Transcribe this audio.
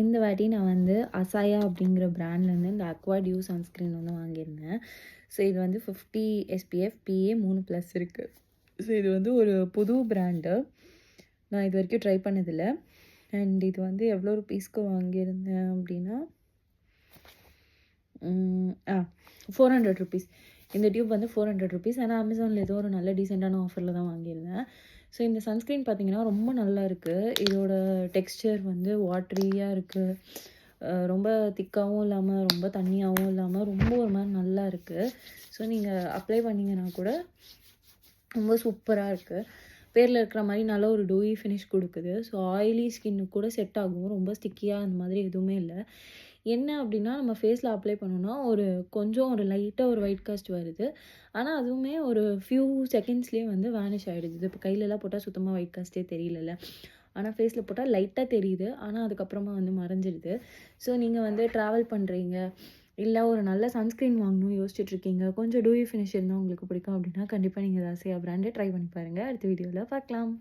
இந்த வாட்டி நான் வந்து அசாயா அப்படிங்கிற பிராண்ட்லேருந்து இந்த அக்வா டியூ சன்ஸ்க்ரீன் வந்து வாங்கியிருந்தேன். ஸோ இது வந்து 50 SPF PA 3+ இருக்குது. ஸோ இது வந்து ஒரு புது பிராண்டு. நான் இது வரைக்கும் ட்ரை பண்ணதில்ல. அண்ட் இது வந்து எவ்வளோ ருபீஸ்க்கு வாங்கியிருந்தேன் அப்படின்னா 400 ருபீஸ். இந்த டியூப் வந்து 400 ருபீஸ். ஆனால் அமேசானில் ஏதோ ஒரு நல்ல டீசெண்டான ஆஃபரில் தான் வாங்கியிருந்தேன். ஸோ இந்த சன்ஸ்க்ரீன் பார்த்தீங்கன்னா ரொம்ப நல்லா இருக்குது. இதோட டெக்ஸ்சர் வந்து வாட்ரியாக இருக்குது. ரொம்ப திக்காகவும் இல்லாமல் ரொம்ப தண்ணியாகவும் இல்லாமல் ரொம்ப ஒரு மாதிரி நல்லா இருக்குது. ஸோ நீங்கள் அப்ளை பண்ணிங்கன்னா கூட ரொம்ப சூப்பராக இருக்குது. பேரில் இருக்கிற மாதிரி நல்ல ஒரு டூயி ஃபினிஷ் கொடுக்குது. ஸோ ஆயிலி ஸ்கின்னுக்கு கூட செட் ஆகும். ரொம்ப ஸ்டிக்கியாக அந்த மாதிரி எதுவுமே இல்லை. என்ன அப்படின்னா நம்ம ஃபேஸில் அப்ளை பண்ணோன்னா கொஞ்சம் ஒரு லைட்டாக ஒரு ஒயிட் காஸ்ட் வருது. ஆனால் அதுவுமே ஒரு ஃபியூ செகண்ட்ஸ்லேயே வந்து வேனிஷ் ஆகிடுது. இப்போ கையிலலாம் போட்டால் சுத்தமாக ஒயிட் காஸ்ட்டே தெரியலல்ல. ஆனால் ஃபேஸில் போட்டால் லைட்டாக தெரியுது. ஆனால் அதுக்கப்புறமா வந்து மறைஞ்சிடுது. ஸோ நீங்கள் வந்து ட்ராவல் பண்ணுறீங்க, இல்லை ஒரு நல்ல சன்ஸ்க்ரீன் வாங்கணும் யோசிச்சுட்ருக்கீங்க, கொஞ்சம் டூயி ஃபினிஷ் இருந்தால் உங்களுக்கு பிடிக்கும் அப்படின்னா கண்டிப்பாக நீங்கள் அசாயா பிராண்டை ட்ரை பண்ணி பாருங்கள். அடுத்த வீடியோவில் பார்க்கலாம்.